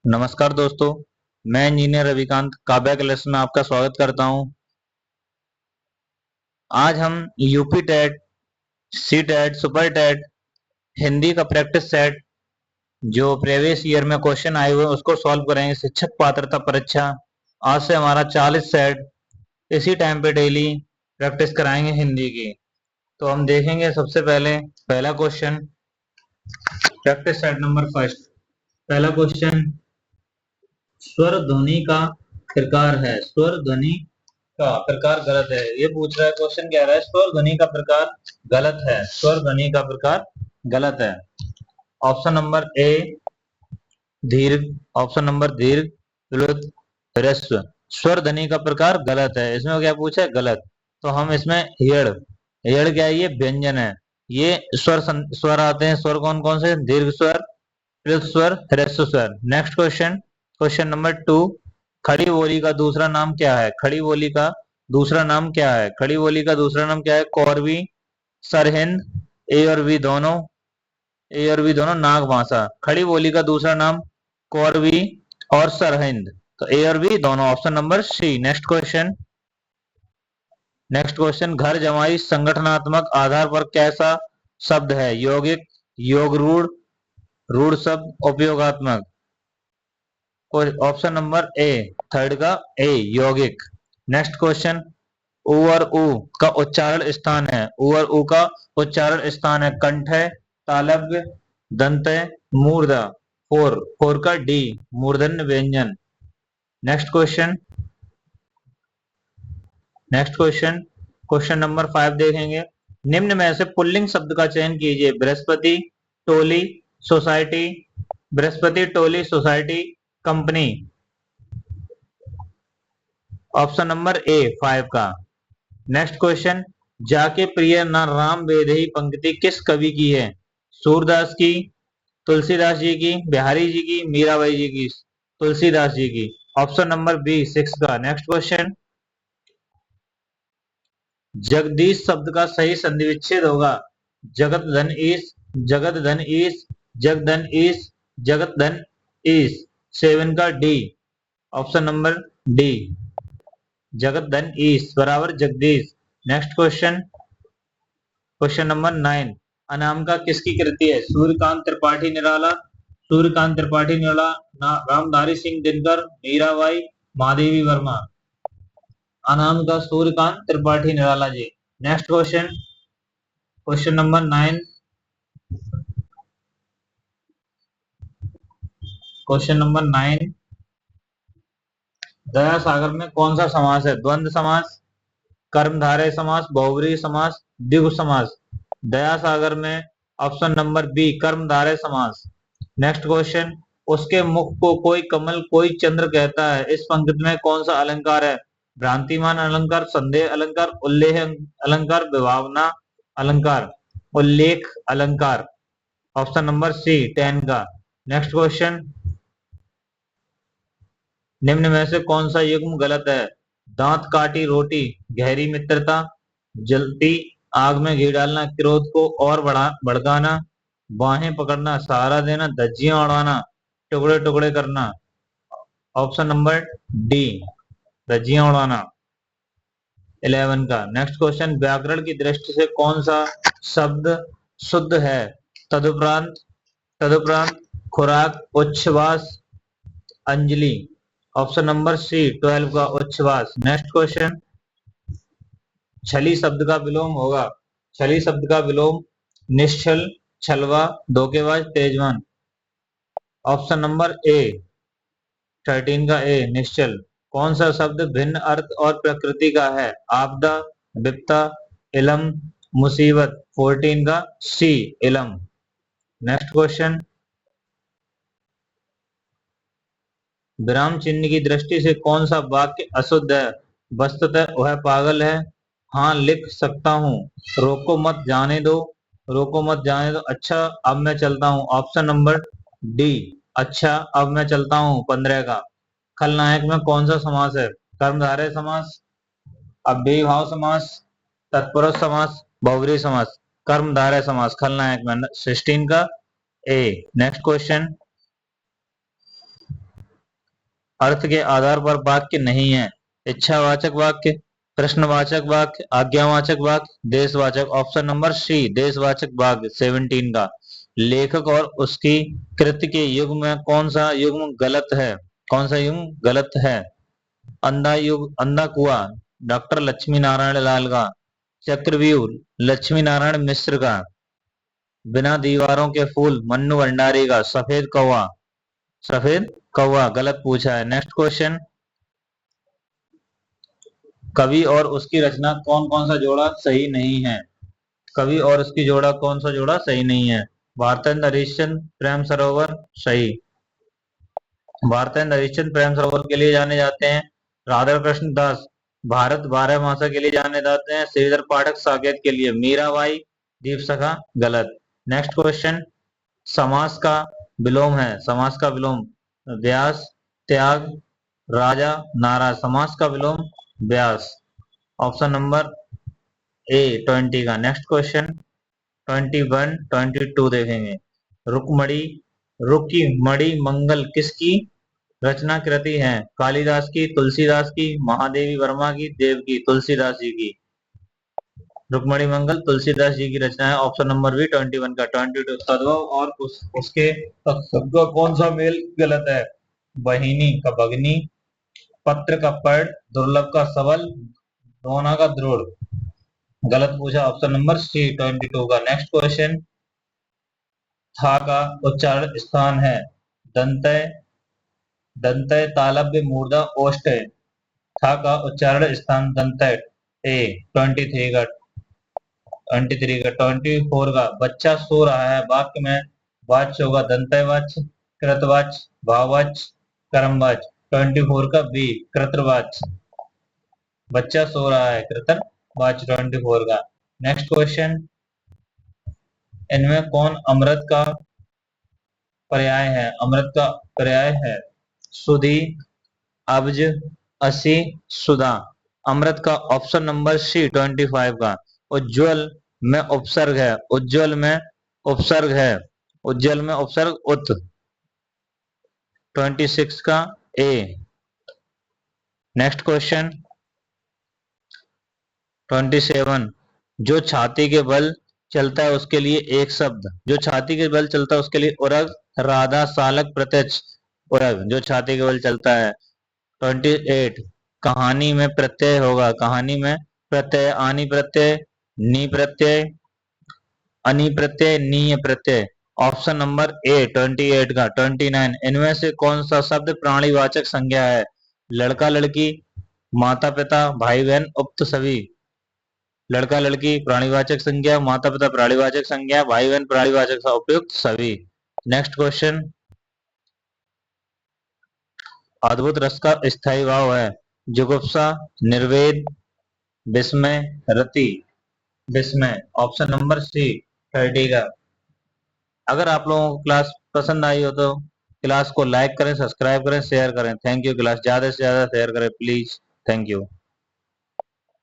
नमस्कार दोस्तों, मैं इंजीनियर रविकांत काव्या क्लास में आपका स्वागत करता हूं। आज हम UP TET, C TET, super TET, Hindi का प्रैक्टिस सेट जो प्रीवियस ईयर में क्वेश्चन आए हुए हैं उसको सॉल्व करेंगे। शिक्षक पात्रता परीक्षा आज से हमारा 40 सेट इसी टाइम पे डेली प्रैक्टिस कराएंगे हिंदी की। तो हम देखेंगे सबसे पहले पहला question, practice set number first. पहला क्वेश्चन, स्वर ध्वनि का प्रकार है। स्वर ध्वनि का प्रकार गलत है, ये पूछ रहा है। क्वेश्चन कह रहा है स्वर ध्वनि का प्रकार गलत है। स्वर ध्वनि का प्रकार गलत है। ऑप्शन नंबर ए दीर्घ, ऑप्शन नंबर दीर्घ, प्लुत, ह्रस्व। स्वर ध्वनि का प्रकार गलत है, इसमें क्या पूछा है? गलत। तो हम इसमें यड़, यड़ क्या है? ये व्यंजन है। ये स्वर आते हैं। स्वर कौन कौन से? दीर्घ स्वर, प्लुत स्वर, ह्रस्व स्वर। Next question, question number 2। खड़ी बोली का दूसरा नाम क्या है? खड़ी बोली का दूसरा नाम क्या है? खड़ी बोली का दूसरा नाम क्या है? कौरवी, सरहिंद, ए और बी दोनों, ए और बी दोनों, नाग भाषा। खड़ी बोली का दूसरा नाम कौरवी और सरहिंद, तो ए और बी दोनों, option number C. Next question, next question, घर जमाई संगठनात्मक आधार पर कैसा शब्द है? यौगिक, योग रूढ़, रूढ़ शब्द, उपयोगात्मक। ऑप्शन नंबर ए, थर्ड का ए, यौगिक। नेक्स्ट क्वेश्चन, उ और उ का उच्चारण स्थान है। उ और उ का उच्चारण स्थान है कंठ, तालव्य, दंत, मूर्धा। फोर, फोर का डी, मूर्धन्य व्यंजन। Next question, next question, question number 5 देखेंगे। निम्न में से पुल्लिंग शब्द का चयन कीजिए। बृहस्पति, टोली, सोसाइटी। बृहस्पति, टोली, society, company. Option number A 5 का। नेक्स्ट क्वेश्चन, जाके प्रिय न राम वेदही पंक्ति किस कवि की है? सूरदास की, तुलसीदास जी की, बिहारी जी की, मीराबाई जी की। तुलसीदास जी की, ऑप्शन नंबर बी 6 का। नेक्स्ट क्वेश्चन, जगदीश शब्द का सही संधि विच्छेद होगा। जगत धन ईश, जगत धन ईश, जगधन ईश, जगत धन ईश। 7 का डी, ऑप्शन नंबर डी, जगत धन ईश बराबर जगदीश। Next question, question number 9, Anamika किसकी कृति है? Suryakant Tripathi Nirala, Suryakant Tripathi Nirala, Ramdhari Singh Dinkar, Mirabai, Mahadevi Verma. Anamika Suryakant Tripathi Nirala ji. Next question, question number 9, question number 9, दया सागर में कौन सा समास है? द्वंद्व समास, कर्मधारय समास, बहुब्रीहि समास, द्विगु समास। दया सागर में ऑप्शन नंबर बी, कर्मधारय समास। नेक्स्ट क्वेश्चन, उसके मुख को कोई कमल कोई चंद्र कहता है। इस पंक्ति में कौन सा अलंकार है? भ्रांतिमान अलंकार, संदेह अलंकार, उल्लेख अलंकार, विभावना अलंकार, उल्लेख अलंकार। ऑप्शन नंबर सी 10 का। नेक्स्ट क्वेश्चन, निम्न में से कौन सा युग्म गलत है? दांत काटी रोटी, गहरी मित्रता, जलती आग में घी डालना, क्रोध को और भड़काना, बाहें पकड़ना, सहारा देना, धज्जियां उड़ाना, टुकड़े टुकड़े करना। ऑप्शन नंबर डी, धज्जियां उड़ाना, 11 का। नेक्स्ट क्वेश्चन, व्याकरण की दृष्टि से कौन सा शब्द शुद्ध है? तदुपरांत, तदुपरांत, खुराक, उच्छ्वास, अंजलि। ऑप्शन नंबर सी 12 का, उच्छ्वास। नेक्स्ट क्वेश्चन, छली शब्द का विलोम होगा। छली शब्द का विलोम निश्चल, छलवा, धोखेबाज, तेजवान। ऑप्शन नंबर ए 13 का ए, निश्चल। कौन सा शब्द भिन्न अर्थ और प्रकृति का है? आपदा, विपदा, इलम, मुसीबत। 14 का सी, इलम। नेक्स्ट क्वेश्चन, विराम चिन्ह की दृष्टि से कौन सा वाक्य अशुद्ध है? वस्तुतः वह पागल है, हाँ लिख सकता हूँ, रोको मत जाने दो, रोको मत जाने दो, अच्छा अब मैं चलता हूँ। ऑप्शन नंबर डी, अच्छा अब मैं चलता हूँ, 15 का। खलनायक में कौन सा समास है? कर्मधारय समास, अव्ययी भाव समास, तत्पुरुष समास, बहुब्रीहि समास। कर्मधारय समास खलनायक में, 16 का ए। नेक्स्ट क्वेश्चन, अर्थ के आधार पर वाक्य नहीं है। इच्छावाचक वाक्य, प्रश्नवाचक वाक्य, आज्ञावाचक वाक्य, देशवाचक। ऑप्शन नंबर सी देशवाचक वाक्य 17 का। लेखक और उसकी कृति के युग्म में कौन सा युग्म गलत है? कौन सा युग्म गलत है? अंधा युग, अंधा कुआं डॉक्टर लक्ष्मी नारायण लाल का। चक्रव्यूह लक्ष्मी नारायण मिश्र का। बिना दीवारों के फूल मन्नू भंडारी का। सफेद कौवा, सफेद कौवा गलत पूछा है। नेक्स्ट क्वेश्चन, कवि और उसकी रचना कौन कौन सा जोड़ा सही नहीं है? कवि और उसकी जोड़ा कौन सा जोड़ा सही नहीं है? भारतेंद्र हरिश्चंद्र प्रेम सरोवर सही। भारतेंद्र हरिश्चंद्र प्रेम सरोवर के लिए जाने जाते हैं। राधा कृष्ण दास भारत 12 मासा के लिए जाने जाते हैं। श्रीधर पाठक साकेत के लिए। मीराबाई दीप सखा गलत। नेक्स्ट क्वेश्चन, समास का विलोम है। समास का विलोम व्यास, त्याग, राजा, नाराज। समास का विलोम व्यास। ऑप्शन नंबर ए 20 का। नेक्स्ट क्वेश्चन 21, 22 देखेंगे। रुकमणी, रुकी मणि मंगल किसकी रचना कृति है? कालिदास की, तुलसीदास की, महादेवी वर्मा की, देव की। तुलसीदास जी की। रुक्मणी मंगल तुलसीदास जी की रचना है। ऑप्शन नंबर बी 21 का। 22 सद्भव और उसके सबका कौन सा मेल गलत है? बहिनी का भगनी, पत्र का पर्ण, दुर्लभ का सबल, दोना का द्रोण। गलत पूछा। ऑप्शन नंबर सी 22 का। नेक्स्ट क्वेश्चन, था का उच्चारण स्थान है। दंतय, दंतय तालव्य मूर्धा ओष्ठय। था का उच्चारण स्थान दंतय ए 23 का। 23 का। 24 का, बच्चा सो रहा है वाक्य में वाच्य होगा दंतयवाच्य, कृतवाच्य, भाववाच्य, कर्मवाच्य। 24 का बी कृतवाच्य। बच्चा सो रहा है कृतवाच्य 24 का। नेक्स्ट क्वेश्चन, इनमें कौन अमृत का पर्याय है? अमृत का पर्याय है सुधी, अब्ज, असी, सुधा। अमृत का ऑप्शन नंबर सी 25 का। उज्ज्वल में उपसर्ग है। उज्ज्वल में उपसर्ग है। उज्ज्वल में उपसर्ग उत। 26 का ए। नेक्स्ट क्वेश्चन 27, जो छाती के बल चलता है उसके लिए एक शब्द। जो छाती के बल चलता है उसके लिए उरग, राधा, सालक, प्रत्यक्ष। उरग जो छाती के बल चलता है। 28, कहानी में प्रत्यय होगा। कहानी में प्रत्यय आनी प्रत्यय, नी प्रत्यय, अनि प्रत्यय, नीय प्रत्यय। ऑप्शन नंबर ए 28 का। 29, इनमें से कौन सा शब्द प्राणीवाचक संज्ञा है? लड़का लड़की, माता पिता, भाई बहन, उक्त सभी। लड़का लड़की प्राणीवाचक संज्ञा, माता पिता प्राणीवाचक संज्ञा, भाई बहन प्राणीवाचक उपयुक्त सभी। नेक्स्ट क्वेश्चन, अद्भुत रस का स्थायी भाव है। जुगुप्सा, निर्वेद, विस्मय, रति। विस्मय। ऑप्शन नंबर सी 30 का। अगर आप लोगों को क्लास पसंद आई हो तो क्लास को लाइक करें, सब्सक्राइब करें, शेयर करें। Thank you. क्लास ज्यादा से ज्यादा शेयर करें प्लीज। Thank you.